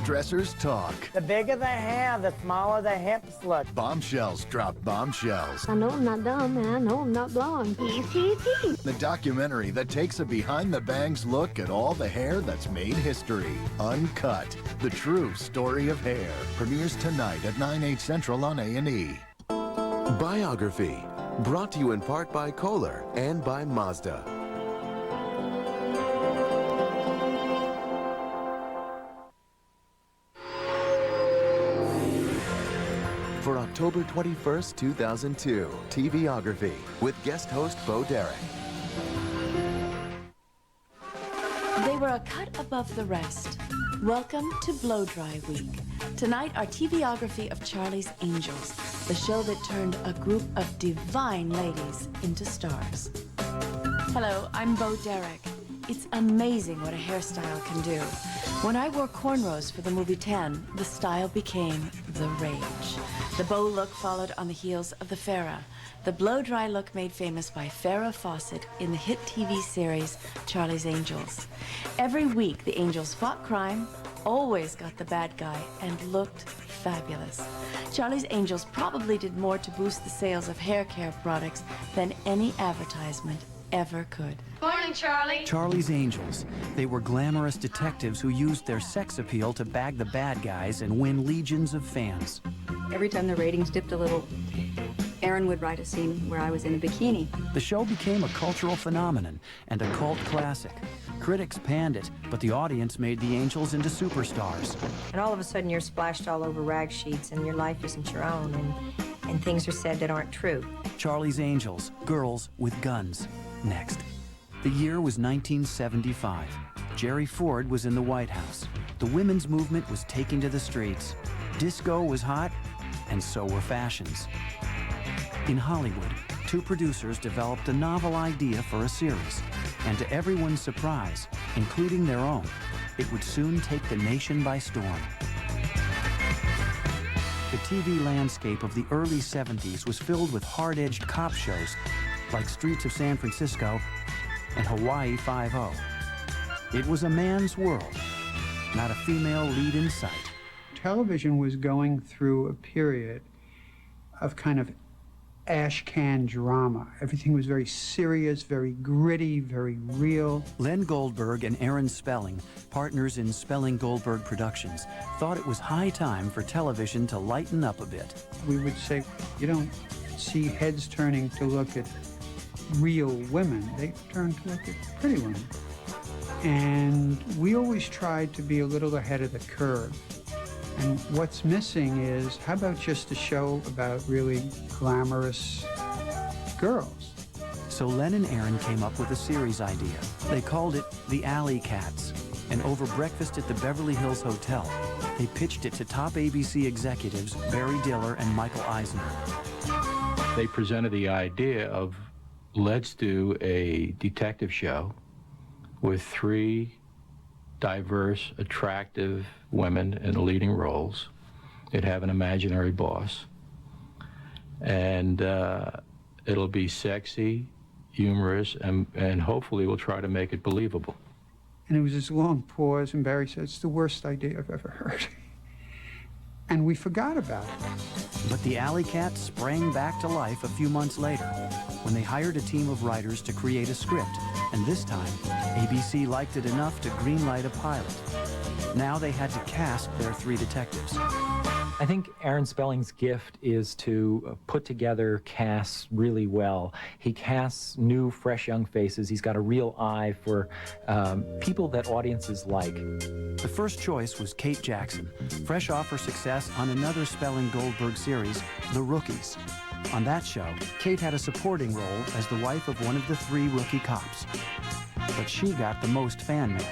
hairdressers talk. The bigger the hair, the smaller the hips look. Bombshells drop bombshells. I know I'm not dumb, and I know I'm not blonde. The documentary that takes a behind-the-bangs look at all the hair that's made history. Uncut, the true story of hair. Premieres tonight at 9/8 Central on A&E. Biography, brought to you in part by Kohler and by Mazda. For October 21st, 2002, TVography with guest host Bo Derek. They were a cut above the rest. Welcome to Blow Dry Week. Tonight, our TVography of Charlie's Angels, the show that turned a group of divine ladies into stars. Hello, I'm Bo Derek. It's amazing what a hairstyle can do. When I wore cornrows for the movie 10, the style became the rage. The bow look followed on the heels of the Farrah, the blow-dry look made famous by Farrah Fawcett in the hit TV series Charlie's Angels. Every week, the Angels fought crime, always got the bad guy, and looked fabulous. Charlie's Angels probably did more to boost the sales of hair care products than any advertisement ever could. Morning, Charlie. Charlie's Angels. They were glamorous detectives who used their sex appeal to bag the bad guys and win legions of fans. Every time the ratings dipped a little, Aaron would write a scene where I was in a bikini. The show became a cultural phenomenon and a cult classic. Critics panned it, but the audience made the Angels into superstars. And all of a sudden you're splashed all over rag sheets and your life isn't your own and things are said that aren't true. Charlie's Angels, girls with guns. Next. The year was 1975. Jerry Ford was in the White House. The women's movement was taking to the streets. Disco was hot, and so were fashions. In Hollywood, two producers developed a novel idea for a series, and to everyone's surprise, including their own, it would soon take the nation by storm. The TV landscape of the early 70s was filled with hard-edged cop shows like Streets of San Francisco and Hawaii Five-0. It was a man's world, not a female lead in sight. Television was going through a period of kind of ash can drama. Everything was very serious, very gritty, very real. Len Goldberg and Aaron Spelling, partners in Spelling Goldberg Productions, thought it was high time for television to lighten up a bit. We would say, you don't see heads turning to look at real women. They turn to look at pretty women. And we always tried to be a little ahead of the curve. And what's missing is, how about just a show about really glamorous girls? So Len and Aaron came up with a series idea. They called it The Alley Cats. And over breakfast at the Beverly Hills Hotel, they pitched it to top ABC executives Barry Diller and Michael Eisner. They presented the idea of, let's do a detective show with three diverse, attractive women in the leading roles. It'd have an imaginary boss. And it'll be sexy, humorous, and hopefully we'll try to make it believable. And it was this long pause, and Barry said, it's the worst idea I've ever heard. And we forgot about it. But the Alley Cats sprang back to life a few months later when they hired a team of writers to create a script. And this time, ABC liked it enough to greenlight a pilot. Now they had to cast their three detectives. I think Aaron Spelling's gift is to put together casts really well. He casts new, fresh, young faces. He's got a real eye for people that audiences like. The first choice was Kate Jackson, fresh off her success on another Spelling Goldberg series, The Rookies. On that show, Kate had a supporting role as the wife of one of the three rookie cops. But she got the most fan mail.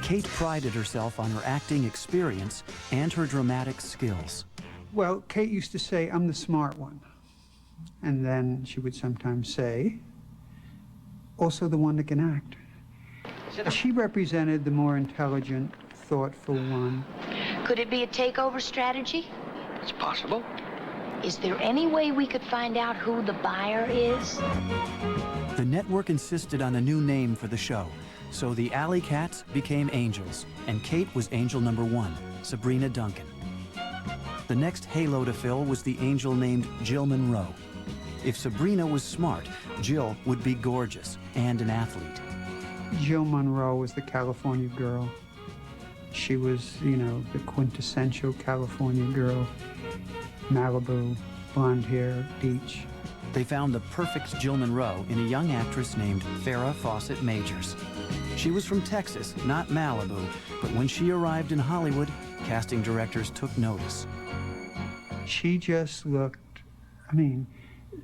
Kate prided herself on her acting experience and her dramatic skills. Well, Kate used to say, I'm the smart one. And then she would sometimes say, also the one that can act. She represented the more intelligent, thoughtful one. Could it be a takeover strategy? It's possible. Is there any way we could find out who the buyer is? The network insisted on a new name for the show, So the Alley Cats became angels, and Kate was angel number 1, Sabrina Duncan. The next halo to fill was the angel named Jill Monroe. If Sabrina was smart, Jill would be gorgeous and an athlete. Jill Monroe was the California girl. She was, you know, the quintessential California girl. Malibu, blonde hair, beach. They found the perfect Jill Monroe in a young actress named Farrah Fawcett Majors. She was from Texas, not Malibu, but when she arrived in Hollywood, casting directors took notice. She just looked, I mean,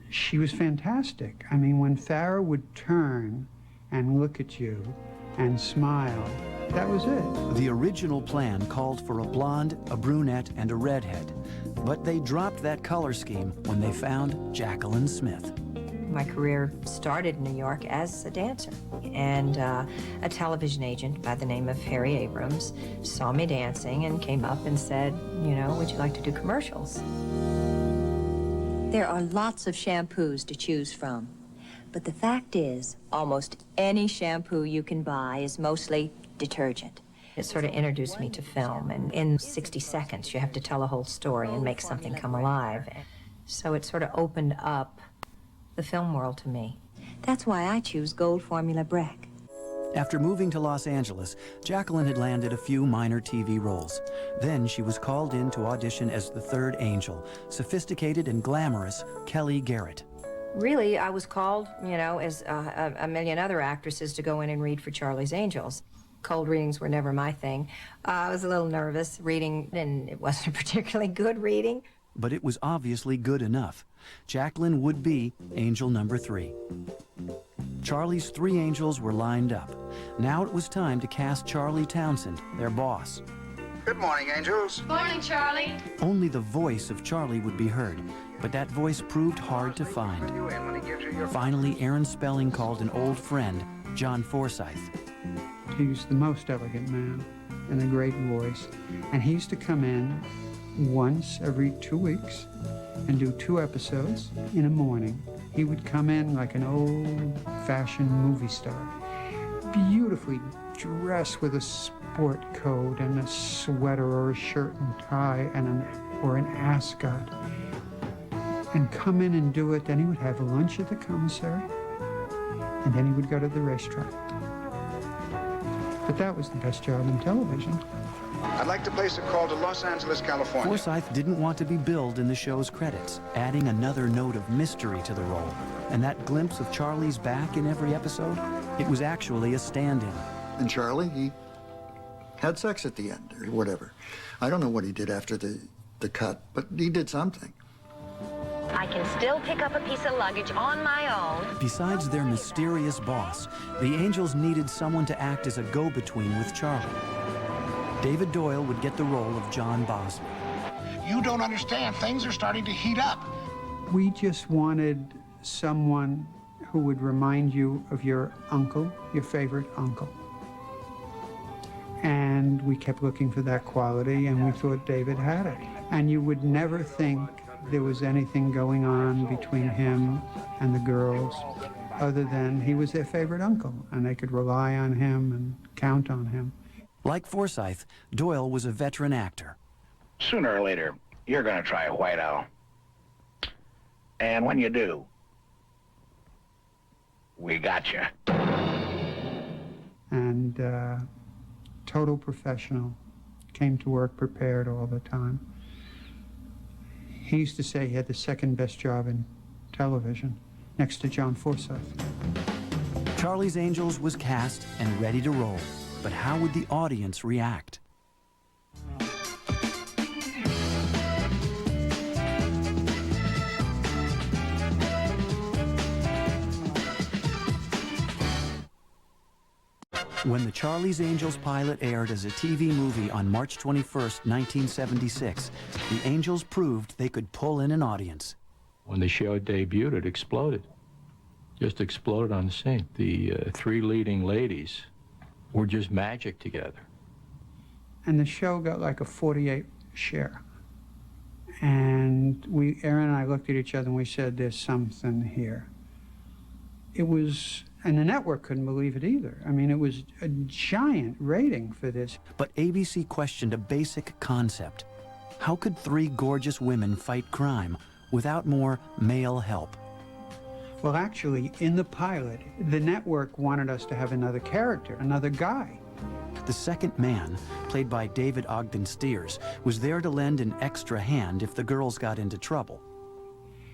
she was fantastic. I mean, when Farrah would turn and look at you and smile, that was it. The original plan called for a blonde, a brunette, and a redhead, but they dropped that color scheme when they found Jaclyn Smith. My career started in New York as a dancer, and a television agent by the name of Harry Abrams saw me dancing and came up and said, you know, would you like to do commercials? There are lots of shampoos to choose from, but the fact is, almost any shampoo you can buy is mostly detergent. It sort of introduced me to film, and in 60 seconds you have to tell a whole story and make something come alive. So it sort of opened up the film world to me. That's why I choose Gold Formula Breck. After moving to Los Angeles, Jaclyn had landed a few minor TV roles. Then she was called in to audition as the third angel, sophisticated and glamorous Kelly Garrett. Really, I was called, you know, as a million other actresses to go in and read for Charlie's Angels. Cold readings were never my thing. I was a little nervous reading, and it wasn't a particularly good reading. But it was obviously good enough. Jaclyn would be angel number 3. Charlie's 3 angels were lined up. Now it was time to cast Charlie Townsend, their boss. Good morning, angels. Morning, Charlie. Only the voice of Charlie would be heard, but that voice proved hard to find. Finally, Aaron Spelling called an old friend, John Forsythe. He's the most elegant man and a great voice. And he used to come in once every 2 weeks and do 2 episodes in the morning. He would come in like an old-fashioned movie star, beautifully dressed with a sport coat and a sweater or a shirt and tie and or an ascot, and come in and do it. Then he would have lunch at the commissary, and then he would go to the racetrack. But that was the best job in television. I'd like to place a call to Los Angeles, California. Forsythe didn't want to be billed in the show's credits, adding another note of mystery to the role. And that glimpse of Charlie's back in every episode, it was actually a stand-in. And Charlie, he had sex at the end, or whatever. I don't know what he did after the cut, but he did something. I can still pick up a piece of luggage on my own. Besides their mysterious boss, the Angels needed someone to act as a go-between with Charlie. David Doyle would get the role of John Bosley. You don't understand. Things are starting to heat up. We just wanted someone who would remind you of your uncle, your favorite uncle. And we kept looking for that quality, and we thought David had it. And you would never think there was anything going on between him and the girls other than he was their favorite uncle, and they could rely on him and count on him. Like Forsythe, Doyle was a veteran actor. Sooner or later, you're going to try a White Owl. And when you do, we got you. And total professional, came to work prepared all the time. He used to say he had the second best job in television, next to John Forsythe. Charlie's Angels was cast and ready to roll, but how would the audience react? When the Charlie's Angels pilot aired as a TV movie on March 21st, 1976, the Angels proved they could pull in an audience. When the show debuted, it exploded. Just exploded on the scene. The 3 leading ladies were just magic together. And the show got like a 48 share. And Aaron and I looked at each other and we said, there's something here. it was, and the network couldn't believe it either. I mean, it was a giant rating for this. But ABC questioned a basic concept. How could three gorgeous women fight crime without more male help? Well, actually, in the pilot, the network wanted us to have another character, another guy. The second man, played by David Ogden Stiers, was there to lend an extra hand if the girls got into trouble.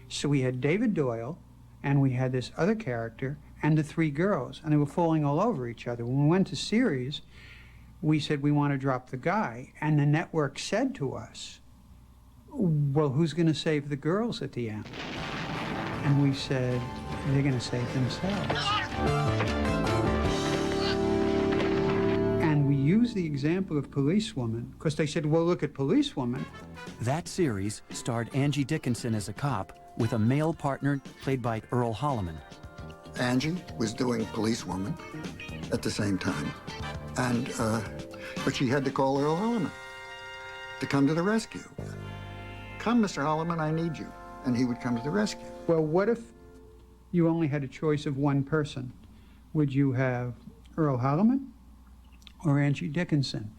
So we had David Doyle, and we had this other character, and the three girls, and they were falling all over each other. When we went to series, we said we want to drop the guy, and the network said to us, well, who's going to save the girls at the end? And we said, they're going to save themselves. And we used the example of Policewoman, because they said, well, look at Policewoman. That series starred Angie Dickinson as a cop with a male partner played by Earl Holliman. Angie was doing Policewoman at the same time, and but she had to call Earl Holliman to come to the rescue. Come, Mr. Holliman, I need you. And he would come to the rescue. Well, what if you only had a choice of one person? Would you have Earl Holliman or Angie Dickinson?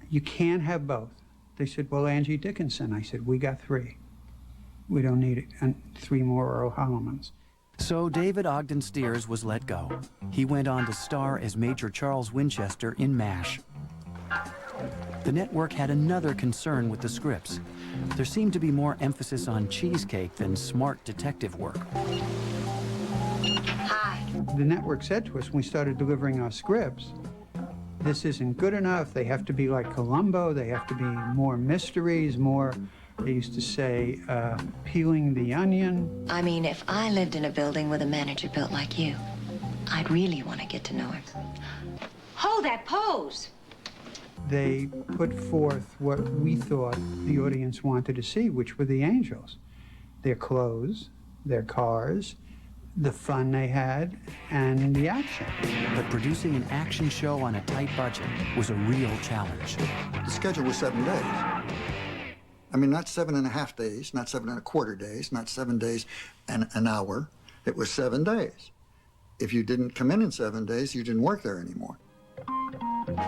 You can't have both. They said, well, Angie Dickinson. I said, we got three. We don't need it. And three more Earl Hollimans. So David Ogden Stiers was let go. He went on to star as Major Charles Winchester in MASH. The network had another concern with the scripts. There seemed to be more emphasis on cheesecake than smart detective work. Hi. The network said to us when we started delivering our scripts, this isn't good enough. They have to be like Columbo. They have to be more mysteries, more, they used to say, peeling the onion. I mean, if I lived in a building with a manager built like you, I'd really want to get to know him. Hold that pose! They put forth what we thought the audience wanted to see, which were the angels. Their clothes, their cars, the fun they had, and the action. But producing an action show on a tight budget was a real challenge. The schedule was 7 days. I mean, not 7.5 days, not 7.25 days, not 7 days and an hour. It was 7 days. If you didn't come in 7 days, you didn't work there anymore.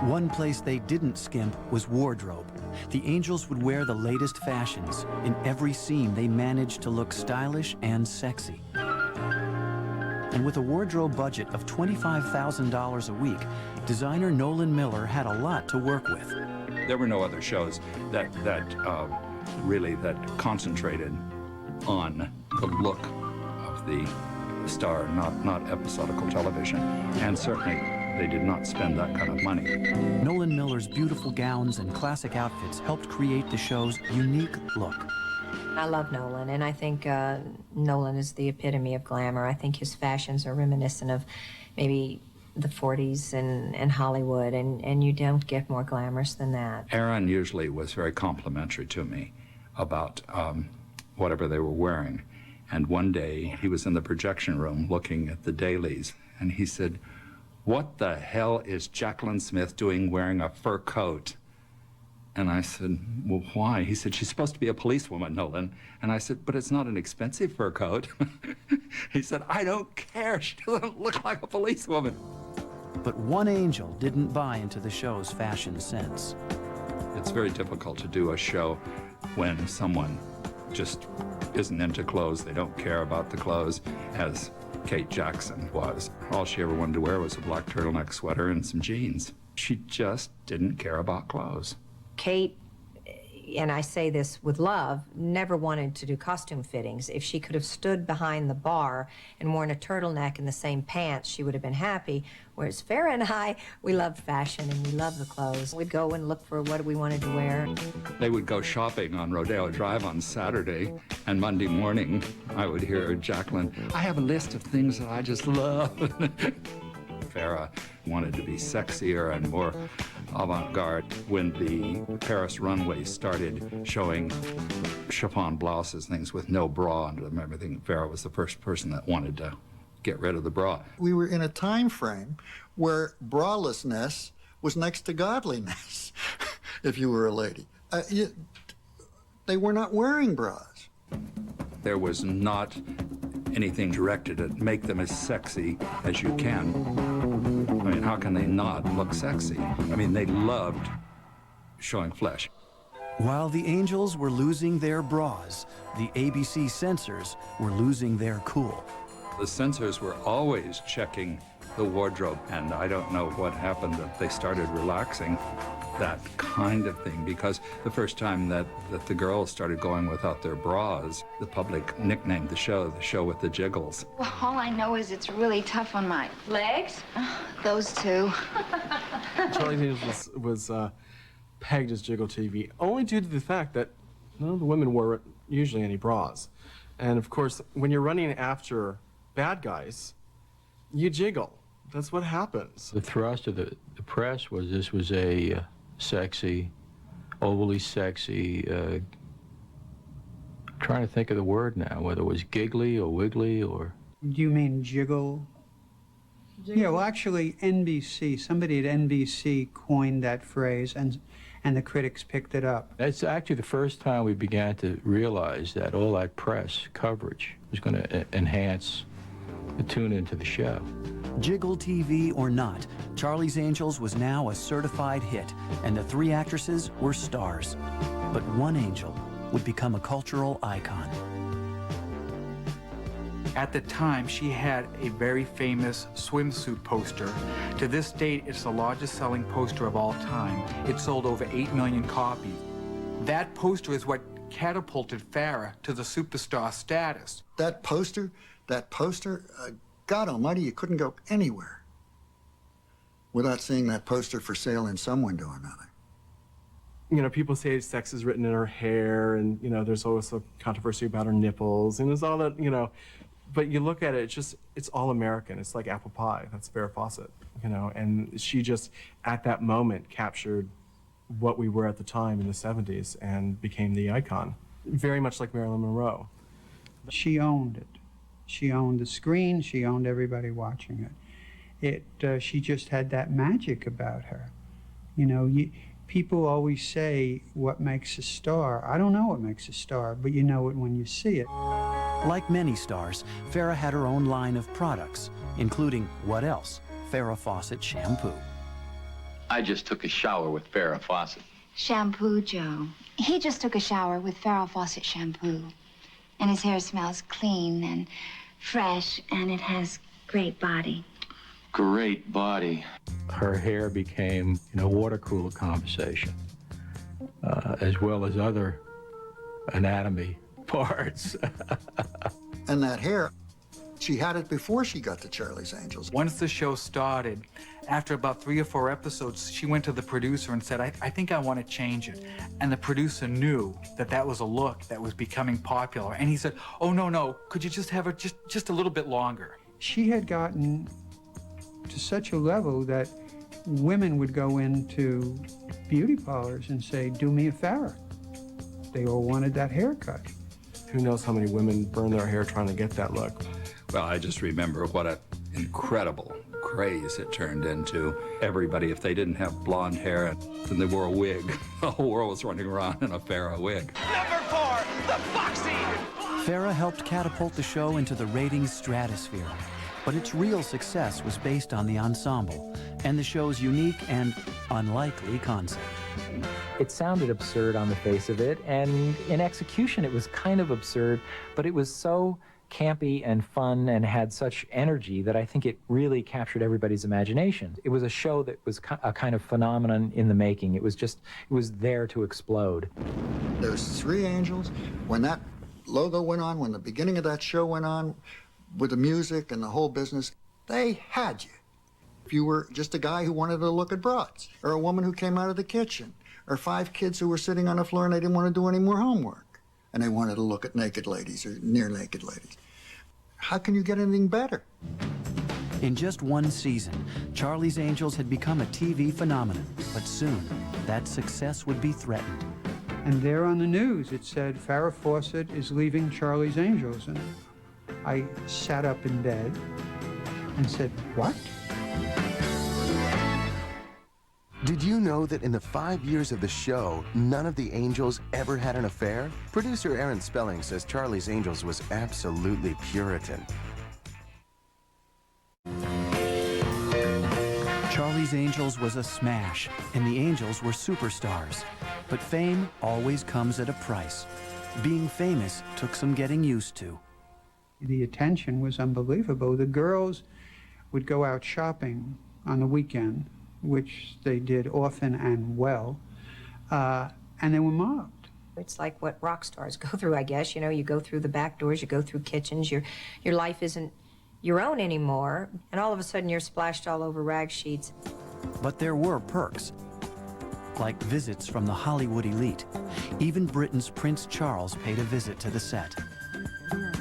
One place they didn't skimp was wardrobe. The angels would wear the latest fashions. In every scene, they managed to look stylish and sexy. And with a wardrobe budget of $25,000 a week, designer Nolan Miller had a lot to work with. There were no other shows that really concentrated on the look of the star, not episodical television, and certainly they did not spend that kind of money. Nolan Miller's beautiful gowns and classic outfits helped create the show's unique look. I love Nolan, and I think Nolan is the epitome of glamour. I think his fashions are reminiscent of maybe the 40s and Hollywood, and you don't get more glamorous than that. Aaron usually was very complimentary to me about whatever they were wearing. And one day he was in the projection room looking at the dailies, and he said, "What the hell is Jaclyn Smith doing wearing a fur coat?" And I said, "Well, why?" He said, "She's supposed to be a policewoman, Nolan." And I said, "But it's not an expensive fur coat." He said, "I don't care. She doesn't look like a policewoman." But one angel didn't buy into the show's fashion sense. It's very difficult to do a show when someone just isn't into clothes. They don't care about the clothes, as Kate Jackson was. All she ever wanted to wear was a black turtleneck sweater and some jeans. She just didn't care about clothes. Kate, and I say this with love, never wanted to do costume fittings. If she could have stood behind the bar and worn a turtleneck and the same pants, she would have been happy. Whereas Farrah and I, we loved fashion and we loved the clothes. We'd go and look for what we wanted to wear. They would go shopping on Rodeo Drive on Saturday, and Monday morning I would hear Jaclyn, "I have a list of things that I just love." Farrah wanted to be sexier and more avant-garde. When the Paris runways started showing chiffon blouses, things with no bra under them, everything, Farrah was the first person that wanted to get rid of the bra. We were in a time frame where bralessness was next to godliness, if you were a lady. They were not wearing bras. There was not anything directed at make them as sexy as you can. I mean, how can they not look sexy? I mean, they loved showing flesh. While the Angels were losing their bras, the ABC censors were losing their cool. The censors were always checking the wardrobe, and I don't know what happened that they started relaxing that kind of thing, because the first time that the girls started going without their bras, the public nicknamed the show with the jiggles. Well, all I know is it's really tough on my legs. Those two. Charlie's Angels was pegged as Jiggle TV, only due to the fact that none of the women wore usually any bras. And of course, when you're running after bad guys, you jiggle. That's what happens. The thrust of the press was this was a sexy, overly sexy, trying to think of the word now, whether it was giggly or wiggly or... Do you mean jiggle? Yeah, well, actually, NBC, somebody at NBC coined that phrase, and the critics picked it up. It's actually the first time we began to realize that all that press coverage was going to enhance the tune into the show. Jiggle TV or not, Charlie's Angels was now a certified hit, and the three actresses were stars. But one angel would become a cultural icon. At the time, she had a very famous swimsuit poster. To this date, it's the largest selling poster of all time. It sold over 8 million copies. That poster is what catapulted Farrah to the superstar status. That poster, God almighty, you couldn't go anywhere without seeing that poster for sale in some window or another. You know, people say sex is written in her hair, and, you know, there's always a controversy about her nipples, and there's all that, you know. But you look at it, it's all American. It's like apple pie. That's Farrah Fawcett, you know. And she just, at that moment, captured what we were at the time in the 70s and became the icon. Very much like Marilyn Monroe. She owned it. She owned the screen. She owned everybody watching it. She just had that magic about her. You know, people always say, what makes a star? I don't know what makes a star, but you know it when you see it. Like many stars, Farrah had her own line of products, including what else? Farrah Fawcett shampoo. I just took a shower with Farrah Fawcett. Shampoo, Joe. He just took a shower with Farrah Fawcett shampoo. And his hair smells clean and fresh, and it has great body. Great body. Her hair became, you know, water cooler conversation, as well as other anatomy parts. And that hair, she had it before she got to Charlie's Angels. Once the show started, after about 3 or 4 episodes, she went to the producer and said, I think I want to change it. And the producer knew that that was a look that was becoming popular. And he said, oh, no, could you just have her just a little bit longer? She had gotten to such a level that women would go into beauty parlors and say, do me a Farrah. They all wanted that haircut. Who knows how many women burn their hair trying to get that look. Well, I just remember what an incredible craze it turned into. Everybody, if they didn't have blonde hair, then they wore a wig. The whole world was running around in a Farrah wig. Number 4, the Foxy! Farrah helped catapult the show into the ratings stratosphere. But its real success was based on the ensemble and the show's unique and unlikely concept. It sounded absurd on the face of it, and in execution it was kind of absurd, but it was so campy and fun and had such energy that I think it really captured everybody's imagination. It was a show that was a kind of phenomenon in the making. It was there to explode. Those 3 angels, when that logo went on, when the beginning of that show went on, with the music and the whole business, they had you. If you were just a guy who wanted to look at broads, or a woman who came out of the kitchen, or 5 kids who were sitting on the floor and they didn't want to do any more homework, and they wanted to look at naked ladies or near naked ladies. How can you get anything better? In just 1 season, Charlie's Angels had become a TV phenomenon, but soon that success would be threatened. And there on the news it said, Farrah Fawcett is leaving Charlie's Angels. And I sat up in bed and said, what? Did you know that in the 5 years of the show, none of the Angels ever had an affair? Producer Aaron Spelling says Charlie's Angels was absolutely Puritan. Charlie's Angels was a smash, and the Angels were superstars. But fame always comes at a price. Being famous took some getting used to. The attention was unbelievable. The girls would go out shopping on the weekend, which they did often and well, and they were mobbed. It's like what rock stars go through, I guess. You know, you go through the back doors, you go through kitchens, your life isn't your own anymore, and all of a sudden you're splashed all over rag sheets. But there were perks, like visits from the Hollywood elite. Even Britain's Prince Charles paid a visit to the set.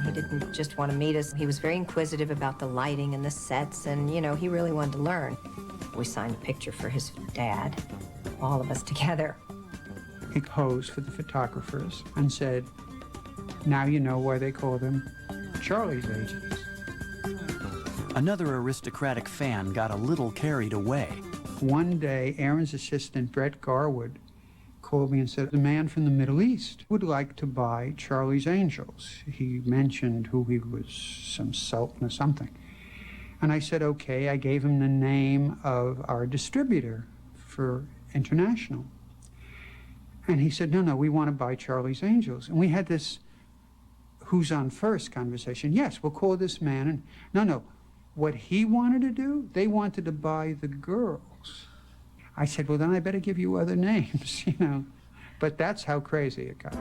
He didn't just want to meet us. He was very inquisitive about the lighting and the sets, and, you know, he really wanted to learn. We signed a picture for his dad, all of us together. He posed for the photographers and said, now you know why they call them Charlie's Angels. Another aristocratic fan got a little carried away. One day, Aaron's assistant, Brett Garwood, called me and said, the man from the Middle East would like to buy Charlie's Angels. He mentioned who he was, some sultan or something. And I said, okay. I gave him the name of our distributor for international. And he said, no, we want to buy Charlie's Angels. And we had this who's on first conversation. Yes, we'll call this man. And no. What he wanted to do, they wanted to buy the girls. I said, well, then I better give you other names, you know. But that's how crazy it got.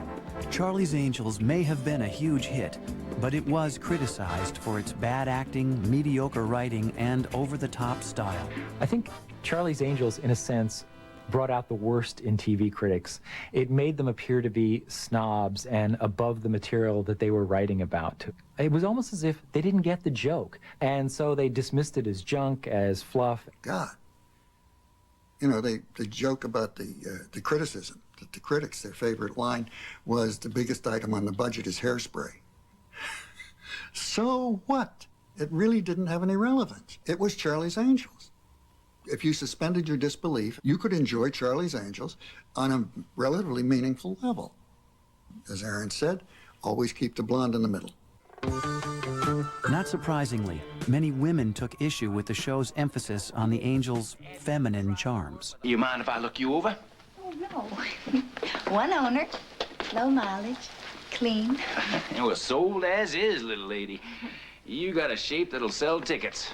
Charlie's Angels may have been a huge hit, but it was criticized for its bad acting, mediocre writing, and over-the-top style. I think Charlie's Angels, in a sense, brought out the worst in TV critics. It made them appear to be snobs and above the material that they were writing about. It was almost as if they didn't get the joke, and so they dismissed it as junk, as fluff. God. You know, they joke about the criticism, that the critics, their favorite line was, the biggest item on the budget is hairspray. So what? It really didn't have any relevance. It was Charlie's Angels. If you suspended your disbelief, you could enjoy Charlie's Angels on a relatively meaningful level. As Aaron said, always keep the blonde in the middle. Not surprisingly, many women took issue with the show's emphasis on the Angels' feminine charms. You mind if I look you over? Oh, no. One owner, low mileage, clean. It was sold as is, little lady. You got a shape that'll sell tickets.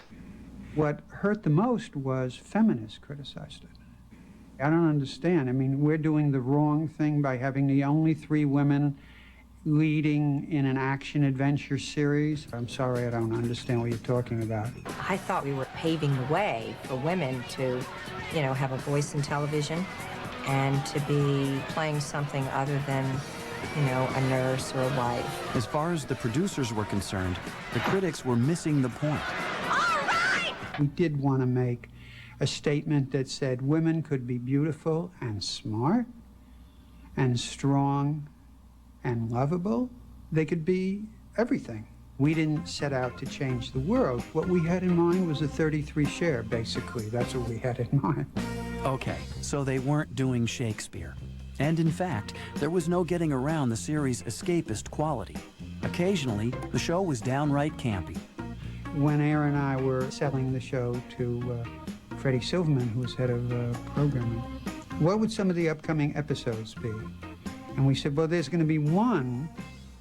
What hurt the most was feminists criticized it. I don't understand. I mean, we're doing the wrong thing by having the only 3 women leading in an action-adventure series. I'm sorry, I don't understand what you're talking about. I thought we were paving the way for women to, you know, have a voice in television and to be playing something other than, you know, a nurse or a wife. As far as the producers were concerned, the critics were missing the point. We did want to make a statement that said women could be beautiful and smart and strong and lovable. They could be everything. We didn't set out to change the world. What we had in mind was a 33 share, basically. That's what we had in mind. Okay, so they weren't doing Shakespeare. And in fact, there was no getting around the series' escapist quality. Occasionally, the show was downright campy. When Aaron and I were selling the show to Freddie Silverman, who was head of programming, what would some of the upcoming episodes be? And we said, well, there's going to be one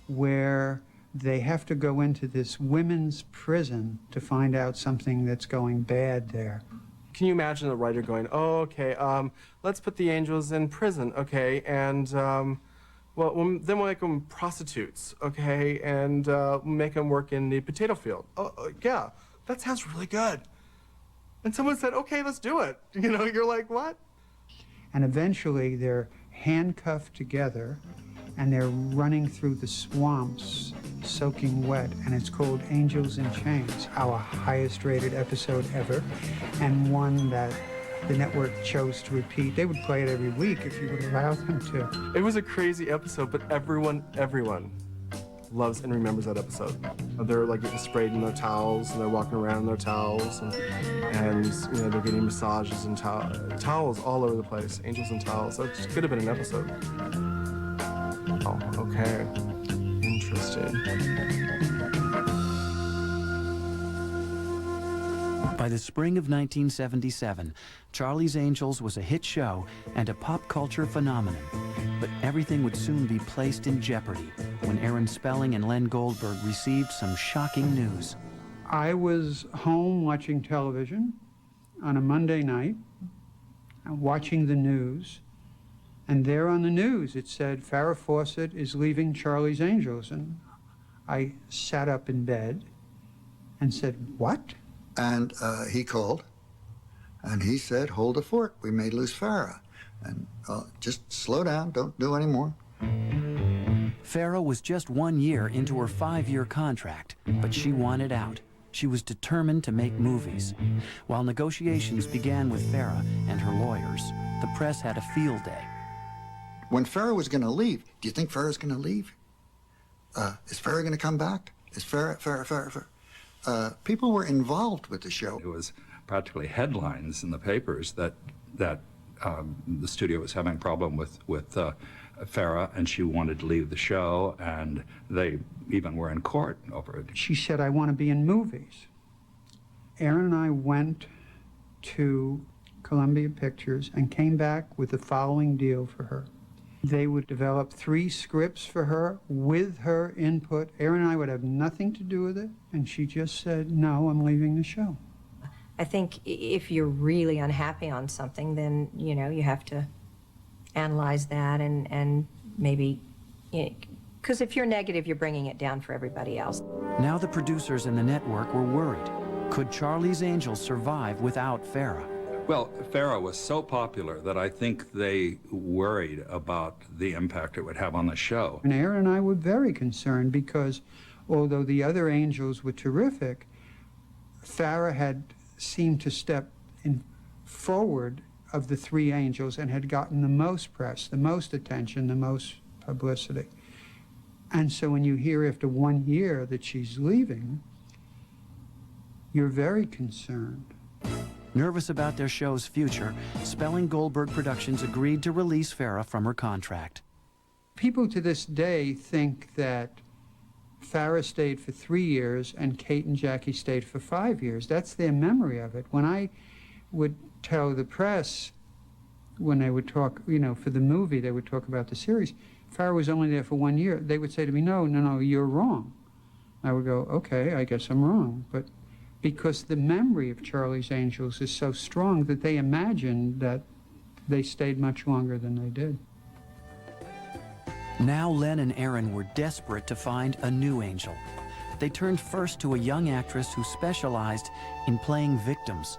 where they have to go into this women's prison to find out something that's going bad there. Can you imagine a writer going, oh, okay, let's put the Angels in prison, okay, and then we'll make them prostitutes, okay, and make them work in the potato field. Oh, yeah, that sounds really good. And someone said, okay, let's do it. You know, you're like, what? And eventually they're handcuffed together and they're running through the swamps, soaking wet, and it's called Angels in Chains, our highest rated episode ever, and one that the network chose to repeat. They would play it every week if you would allow them to. It was a crazy episode, but everyone loves and remembers that episode. They're like getting sprayed in their towels, and they're walking around in their towels, and you know, they're getting massages and towels all over the place, angels and towels. That could have been an episode. Oh, okay. Interesting. By the spring of 1977, Charlie's Angels was a hit show and a pop culture phenomenon. But everything would soon be placed in jeopardy when Aaron Spelling and Len Goldberg received some shocking news. I was home watching television on a Monday night, watching the news, and there on the news it said, Farrah Fawcett is leaving Charlie's Angels. And I sat up in bed and said, what? And he called, and he said, hold the fort, we may lose Farrah. And just slow down, don't do any more. Farrah was just 1 year into her 5-year contract, but she wanted out. She was determined to make movies. While negotiations began with Farrah and her lawyers, the press had a field day. When Farrah was going to leave, do you think Farrah's going to leave? Is Farrah going to come back? Is Farrah? People were involved with the show. It was practically headlines in the papers that the studio was having a problem with Farrah, and she wanted to leave the show, and they even were in court over it. She said, I want to be in movies. Aaron and I went to Columbia Pictures and came back with the following deal for her. They would develop 3 scripts for her with her input. Aaron and I would have nothing to do with it, and she just said, no, I'm leaving the show. I think if you're really unhappy on something, then, you know, you have to analyze that and maybe, because if you're negative, you're bringing it down for everybody else. Now the producers and the network were worried. Could Charlie's Angels survive without Farrah? Well, Farrah was so popular that I think they worried about the impact it would have on the show. And Aaron and I were very concerned because although the other angels were terrific, Farrah had seemed to step in forward of the 3 angels and had gotten the most press, the most attention, the most publicity. And so when you hear after 1 year that she's leaving, you're very concerned. Nervous about their show's future, Spelling Goldberg Productions agreed to release Farrah from her contract. People to this day think that Farrah stayed for 3 years and Kate and Jackie stayed for 5 years. That's their memory of it. When I would tell the press, when they would talk, you know, for the movie, they would talk about the series, Farrah was only there for 1 year. They would say to me, no, you're wrong. I would go, okay, I guess I'm wrong. But because the memory of Charlie's Angels is so strong that they imagined that they stayed much longer than they did. Now Len and Aaron were desperate to find a new angel. They turned first to a young actress who specialized in playing victims.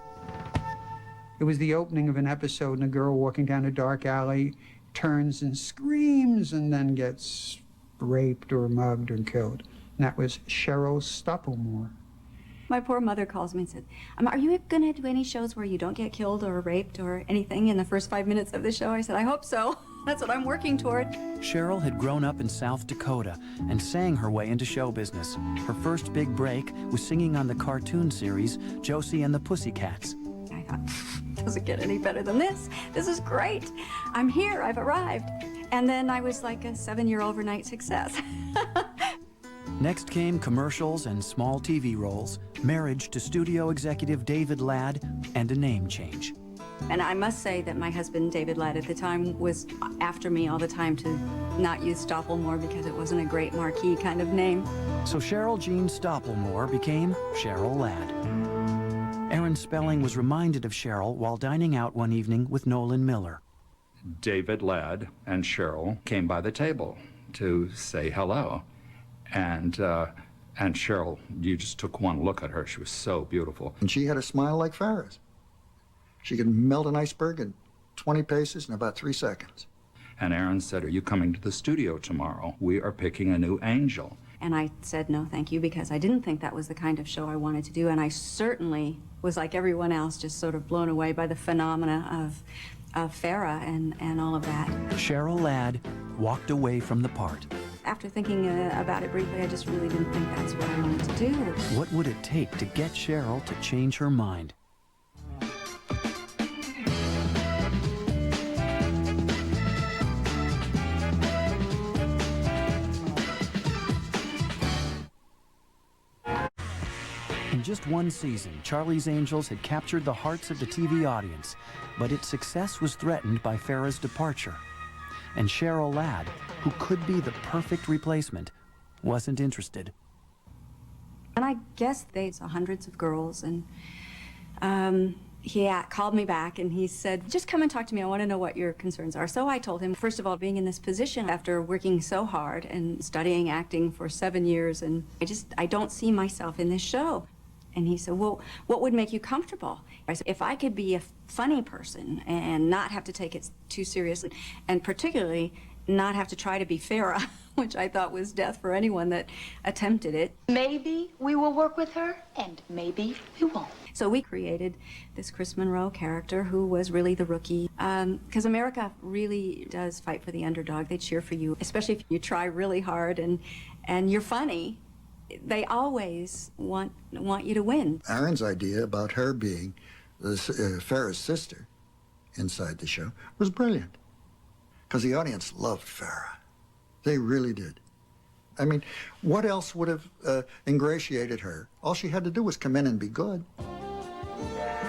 It was the opening of an episode, and a girl walking down a dark alley turns and screams and then gets raped or mugged or killed. And that was Cheryl Stoppelmoor. My poor mother calls me and said, are you going to do any shows where you don't get killed or raped or anything in the first 5 minutes of the show? I said, I hope so. That's what I'm working toward. Cheryl had grown up in South Dakota and sang her way into show business. Her first big break was singing on the cartoon series Josie and the Pussycats. I thought, doesn't get any better than this. This is great. I'm here. I've arrived. And then I was like a 7-year overnight success. Next came commercials and small TV roles, marriage to studio executive David Ladd, and a name change. And I must say that my husband, David Ladd, at the time was after me all the time to not use Stoppelmoor because it wasn't a great marquee kind of name. So Cheryl Jean Stoppelmoor became Cheryl Ladd. Aaron Spelling was reminded of Cheryl while dining out one evening with Nolan Miller. David Ladd and Cheryl came by the table to say hello. And Cheryl, you just took one look at her. She was so beautiful. And she had a smile like Farrah's. She could melt an iceberg in 20 paces in about 3 seconds. And Aaron said, are you coming to the studio tomorrow? We are picking a new angel. And I said no, thank you, because I didn't think that was the kind of show I wanted to do. And I certainly was, like everyone else, just sort of blown away by the phenomena of Farrah and all of that. Cheryl Ladd walked away from the part. After thinking about it briefly, I just really didn't think that's what I wanted to do. What would it take to get Cheryl to change her mind? In just one season, Charlie's Angels had captured the hearts of the TV audience, but its success was threatened by Farrah's departure. And Cheryl Ladd, who could be the perfect replacement, wasn't interested. And I guess they saw hundreds of girls, and he called me back and he said, just come and talk to me. I want to know what your concerns are. So I told him, first of all, being in this position after working so hard and studying acting for 7 years, and I don't see myself in this show. And he said, well, what would make you comfortable? I said, if I could be a funny person and not have to take it too seriously, and particularly not have to try to be Farrah, which I thought was death for anyone that attempted it. Maybe we will work with her, and maybe we won't. So we created this Chris Monroe character who was really the rookie. Because America really does fight for the underdog. They cheer for you, especially if you try really hard and you're funny. They always want you to win. Aaron's idea about her being Farrah's sister inside the show was brilliant. Because the audience loved Farrah. They really did. I mean, what else would have ingratiated her? All she had to do was come in and be good.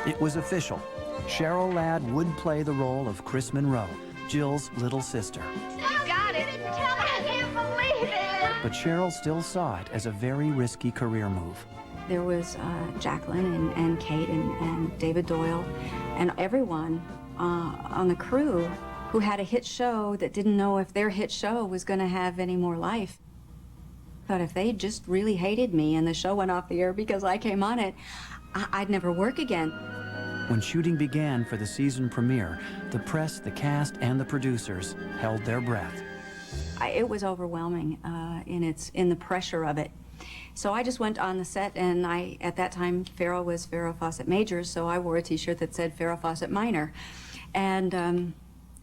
It was official. Cheryl Ladd would play the role of Chris Monroe, Jill's little sister. You got it. Tell me. I can't believe it. But Cheryl still saw it as a very risky career move. There was Jaclyn and Kate and David Doyle and everyone on the crew who had a hit show that didn't know if their hit show was going to have any more life. But if they just really hated me and the show went off the air because I came on it, I'd never work again. When shooting began for the season premiere, the press, the cast, and the producers held their breath. It was overwhelming in the pressure of it. So I just went on the set, and at that time, Farrah was Farrah Fawcett Major, so I wore a t-shirt that said Farrah Fawcett Minor. And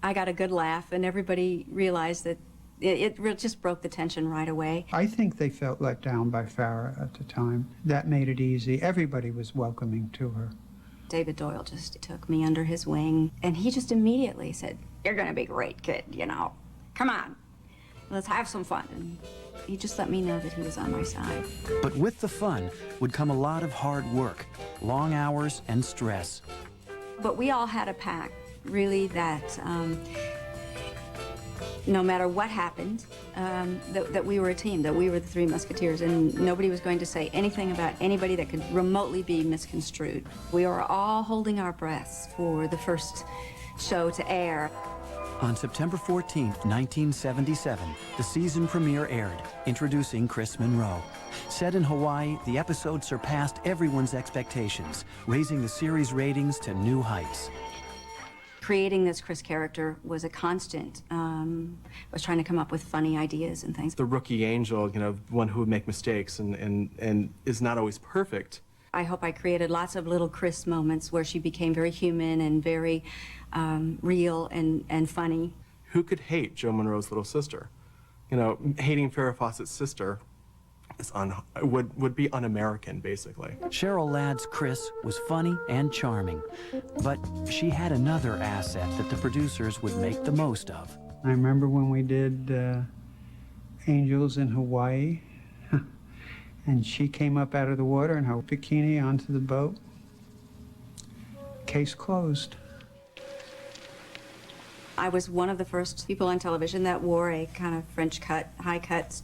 I got a good laugh, and everybody realized that it just broke the tension right away. I think they felt let down by Farrah at the time. That made it easy. Everybody was welcoming to her. David Doyle just took me under his wing, and he just immediately said, "You're gonna be great, kid, you know. Come on, let's have some fun." And he just let me know that he was on my side. But with the fun would come a lot of hard work, long hours, and stress. But we all had a pact, really, that no matter what happened, that we were a team, that we were the Three Musketeers, and nobody was going to say anything about anybody that could remotely be misconstrued. We were all holding our breaths for the first show to air. On September 14th, 1977, the season premiere aired, introducing Chris Monroe. Set in Hawaii, the episode surpassed everyone's expectations, raising the series ratings to new heights. Creating this Chris character was a constant. I was trying to come up with funny ideas and things. The rookie angel, you know, one who would make mistakes and is not always perfect. I hope I created lots of little Chris moments where she became very human and very real and funny. Who could hate Joe Monroe's little sister? You know, hating Farrah Fawcett's sister is would be un-American, basically. Cheryl Ladd's Chris was funny and charming, but she had another asset that the producers would make the most of. I remember when we did Angels in Hawaii, and she came up out of the water in her bikini onto the boat. Case closed. I was one of the first people on television that wore a kind of French cut, high cut,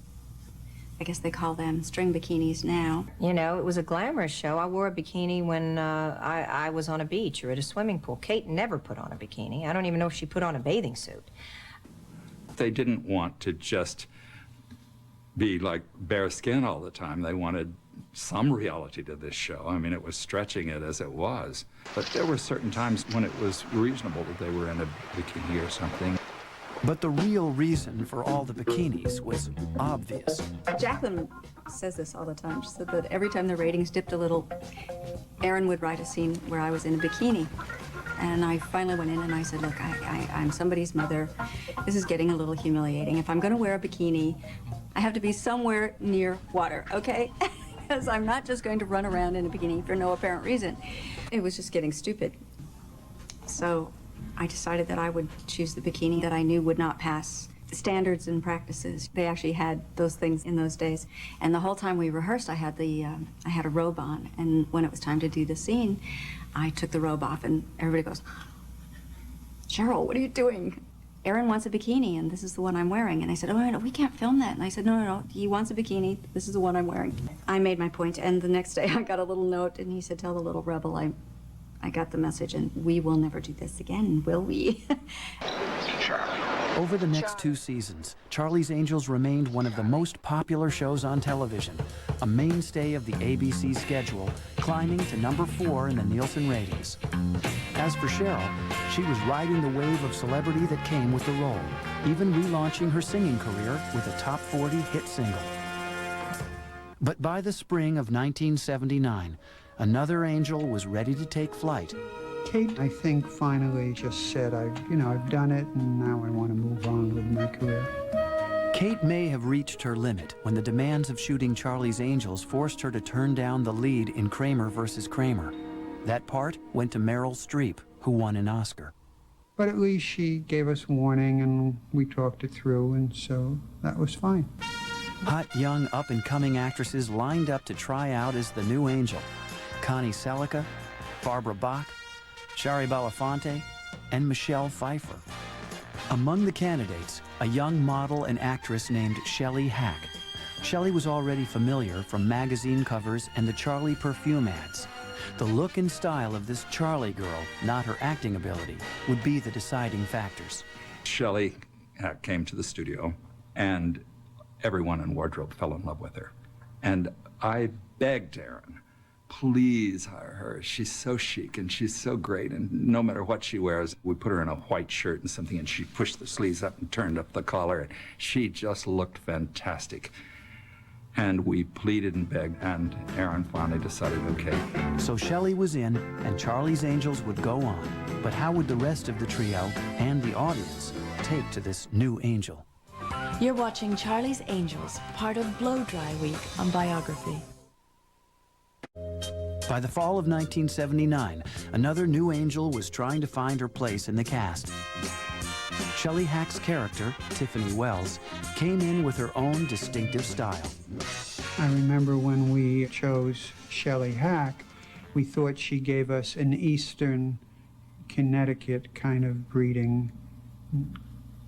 I guess they call them string bikinis now. You know, it was a glamorous show. I wore a bikini when I was on a beach or at a swimming pool. Kate never put on a bikini. I don't even know if she put on a bathing suit. They didn't want to just be like bare skin all the time. They wanted some reality to this show. I mean, it was stretching it as it was. But there were certain times when it was reasonable that they were in a bikini or something. But the real reason for all the bikinis was obvious. Jaclyn says this all the time. She said that every time the ratings dipped a little, Aaron would write a scene where I was in a bikini. And I finally went in and I said, look, I'm somebody's mother. This is getting a little humiliating. If I'm going to wear a bikini, I have to be somewhere near water, okay? Because I'm not just going to run around in a bikini for no apparent reason. It was just getting stupid. So I decided that I would choose the bikini that I knew would not pass standards and practices. They actually had those things in those days. And the whole time we rehearsed, I had a robe on. And when it was time to do the scene, I took the robe off and everybody goes, Cheryl, what are you doing? Aaron wants a bikini and this is the one I'm wearing. And I said, oh, no, we can't film that. And I said, no, he wants a bikini. This is the one I'm wearing. I made my point, and the next day I got a little note and he said, tell the little rebel I got the message, and we will never do this again, will we? Over the next 2 seasons, Charlie's Angels remained one of the most popular shows on television, a mainstay of the ABC schedule, climbing to number 4 in the Nielsen ratings. As for Cheryl, she was riding the wave of celebrity that came with the role, even relaunching her singing career with a top 40 hit single. But by the spring of 1979, another angel was ready to take flight. Kate, I think, finally just said, I've done it, and now I want to move on with my career. Kate may have reached her limit when the demands of shooting Charlie's Angels forced her to turn down the lead in Kramer vs. Kramer. That part went to Meryl Streep, who won an Oscar. But at least she gave us warning, and we talked it through, and so that was fine. Hot, young, up-and-coming actresses lined up to try out as the new angel. Connie Selica, Barbara Bach, Shari Belafonte, and Michelle Pfeiffer. Among the candidates, a young model and actress named Shelley Hack. Shelley was already familiar from magazine covers and the Charlie perfume ads. The look and style of this Charlie girl, not her acting ability, would be the deciding factors. Shelley came to the studio, and everyone in wardrobe fell in love with her. And I begged Aaron, please hire her. She's so chic and she's so great, and no matter what she wears, we put her in a white shirt and something, and she pushed the sleeves up and turned up the collar, and she just looked fantastic. And we pleaded and begged, and Aaron finally decided, okay. So Shelley was in, and Charlie's Angels would go on. But how would the rest of the trio and the audience take to this new angel? You're watching Charlie's Angels, part of Blow Dry Week on Biography. By the fall of 1979, another new angel was trying to find her place in the cast. Shelley Hack's character, Tiffany Wells, came in with her own distinctive style. I remember when we chose Shelley Hack, we thought she gave us an Eastern Connecticut kind of breeding.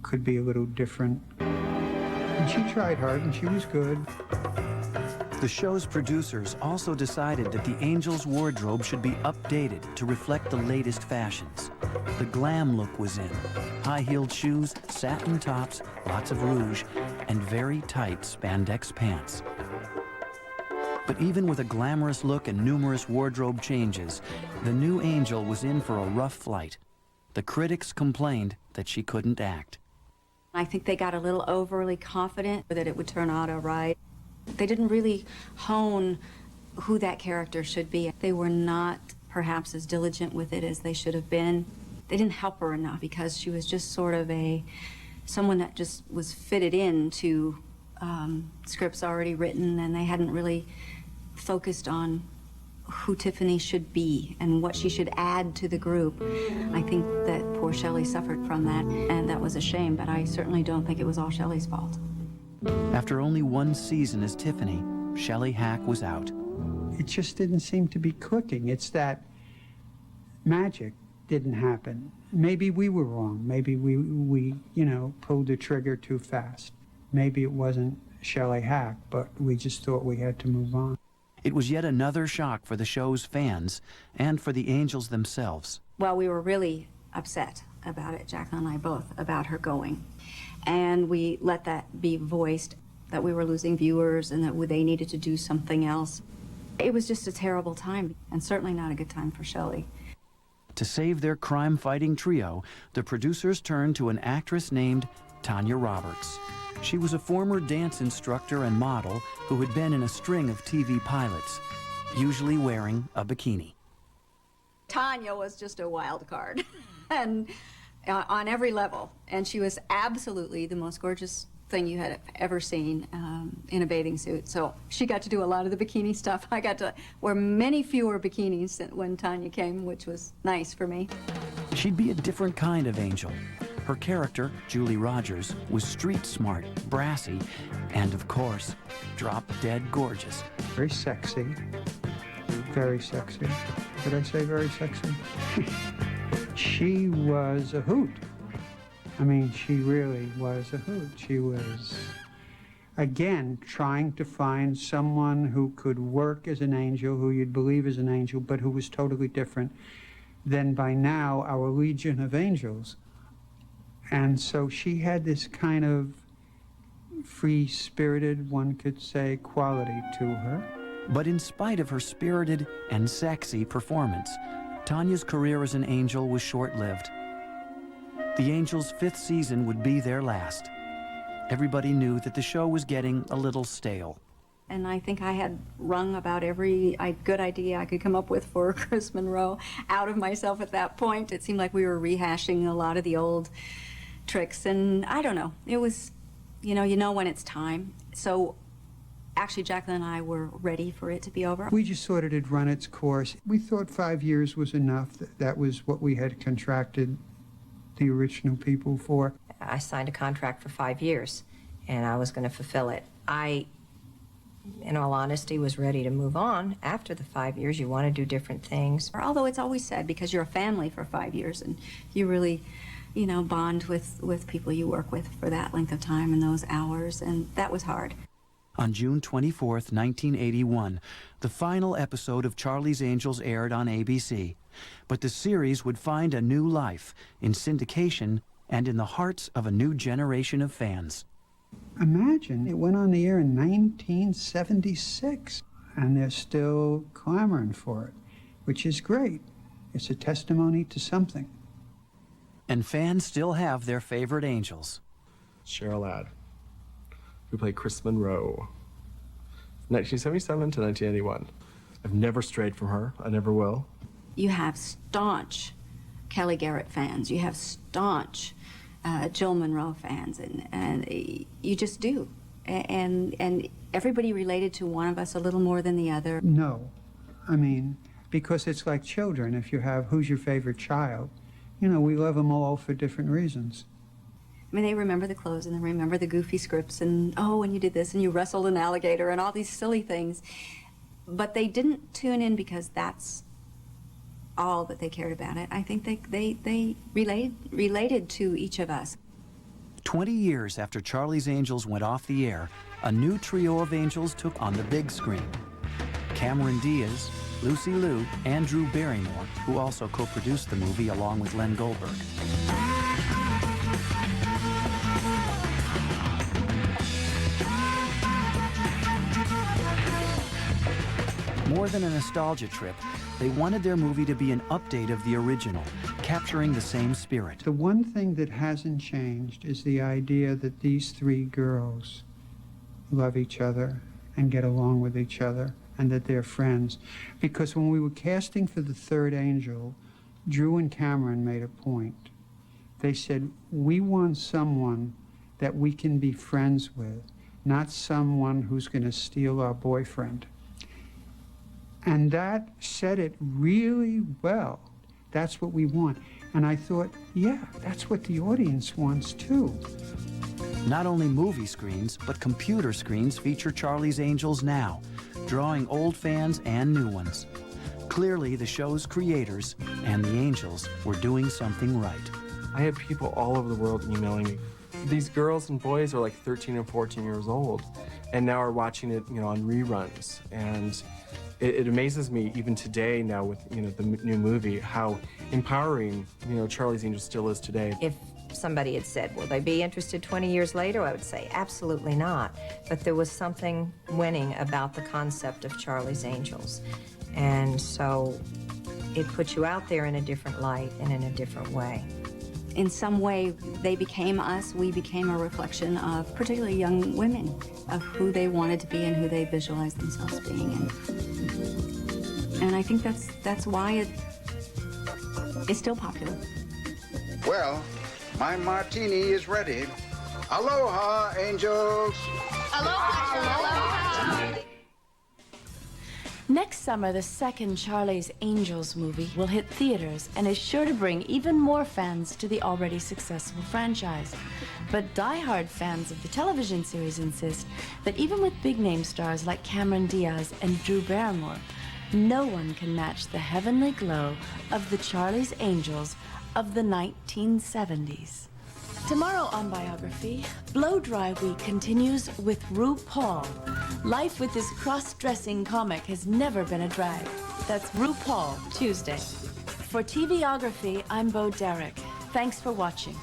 Could be a little different. And she tried hard, and she was good. The show's producers also decided that the Angels' wardrobe should be updated to reflect the latest fashions. The glam look was in. High-heeled shoes, satin tops, lots of rouge, and very tight spandex pants. But even with a glamorous look and numerous wardrobe changes, the new Angel was in for a rough flight. The critics complained that she couldn't act. I think they got a little overly confident that it would turn out all right. They didn't really hone who that character should be. They were not perhaps as diligent with it as they should have been. They didn't help her enough because she was just sort of someone that just was fitted into scripts already written, and they hadn't really focused on who Tiffany should be and what she should add to the group. I think that poor Shelley suffered from that, and that was a shame, but I certainly don't think it was all Shelley's fault. After only one season as Tiffany, Shelley Hack was out. It just didn't seem to be clicking. It's that magic didn't happen. Maybe we were wrong. Maybe we pulled the trigger too fast. Maybe it wasn't Shelley Hack, but we just thought we had to move on. It was yet another shock for the show's fans and for the Angels themselves. Well, we were really upset about it, Jaclyn and I both, about her going. And we let that be voiced, that we were losing viewers and that they needed to do something else. It was just a terrible time, and certainly not a good time for Shelley. To save their crime-fighting trio, the producers turned to an actress named Tanya Roberts. She was a former dance instructor and model who had been in a string of TV pilots, usually wearing a bikini. Tanya was just a wild card, and on every level. And she was absolutely the most gorgeous thing you had ever seen in a bathing suit. So she got to do a lot of the bikini stuff. I got to wear many fewer bikinis than when Tanya came, which was nice for me. She'd be a different kind of angel. Her character, Julie Rogers, was street smart, brassy, and of course, drop-dead gorgeous. Very sexy. Very sexy. Did I say very sexy? She was a hoot. I mean, she really was a hoot. She was, again, trying to find someone who could work as an angel, who you'd believe is an angel, but who was totally different than by now our legion of angels. And so she had this kind of free-spirited, one could say, quality to her. But in spite of her spirited and sexy performance, Tanya's career as an angel was short-lived. The Angels' 5th season would be their last. Everybody knew that the show was getting a little stale. And I think I had wrung about every good idea I could come up with for Chris Monroe out of myself at that point. It seemed like we were rehashing a lot of the old tricks, and I don't know. It was, you know when it's time. So actually, Jaclyn and I were ready for it to be over. We just thought it had run its course. We thought 5 years was enough. That was what we had contracted the original people for. I signed a contract for 5 years, and I was going to fulfill it. I, in all honesty, was ready to move on. After the 5 years, you want to do different things. Although it's always said, because you're a family for 5 years, and you really, bond with people you work with for that length of time and those hours, and that was hard. On June 24th, 1981, the final episode of Charlie's Angels aired on ABC. But the series would find a new life in syndication and in the hearts of a new generation of fans. Imagine, it went on the air in 1976, and they're still clamoring for it, which is great. It's a testimony to something. And fans still have their favorite angels. Cheryl Ladd, who played Chris Monroe, 1977 to 1981. I've never strayed from her. I never will. You have staunch Kelly Garrett fans. You have staunch Jill Monroe fans, and you just do. And everybody related to one of us a little more than the other. No. I mean, because it's like children. If you have who's your favorite child, we love them all for different reasons. I mean, they remember the clothes, and they remember the goofy scripts, and and you did this, and you wrestled an alligator, and all these silly things. But they didn't tune in because that's all that they cared about it. I think they related to each of us. 20 years after Charlie's Angels went off the air, a new trio of angels took on the big screen. Cameron Diaz, Lucy Liu, and Drew Barrymore, who also co-produced the movie along with Len Goldberg. More than a nostalgia trip, they wanted their movie to be an update of the original, capturing the same spirit. The one thing that hasn't changed is the idea that these three girls love each other and get along with each other, and that they're friends. Because when we were casting for the third angel, Drew and Cameron made a point. They said, we want someone that we can be friends with, not someone who's going to steal our boyfriend. And that said it really well. That's what we want. And I thought, yeah, that's what the audience wants too. Not only movie screens, but computer screens feature Charlie's Angels now, drawing old fans and new ones. Clearly, the show's creators and the Angels were doing something right. I had people all over the world emailing me. These girls and boys are like 13 and 14 years old, and now are watching it, on reruns. And it amazes me even today now with, the new movie, how empowering, Charlie's Angels still is today. If somebody had said, will they be interested 20 years later? I would say absolutely not. But there was something winning about the concept of Charlie's Angels. And so it put you out there in a different light and in a different way. In some way, they became us. We became a reflection of particularly young women, of who they wanted to be and who they visualized themselves being. And I think that's why it's still popular. Well, my martini is ready. Aloha, angels. Aloha. Next summer, the second Charlie's Angels movie will hit theaters and is sure to bring even more fans to the already successful franchise. But die-hard fans of the television series insist that even with big-name stars like Cameron Diaz and Drew Barrymore, no one can match the heavenly glow of the Charlie's Angels of the 1970s. Tomorrow on Biography, Blow Dry Week continues with RuPaul. Life with this cross-dressing comic has never been a drag. That's RuPaul Tuesday. For TVography, I'm Bo Derek. Thanks for watching.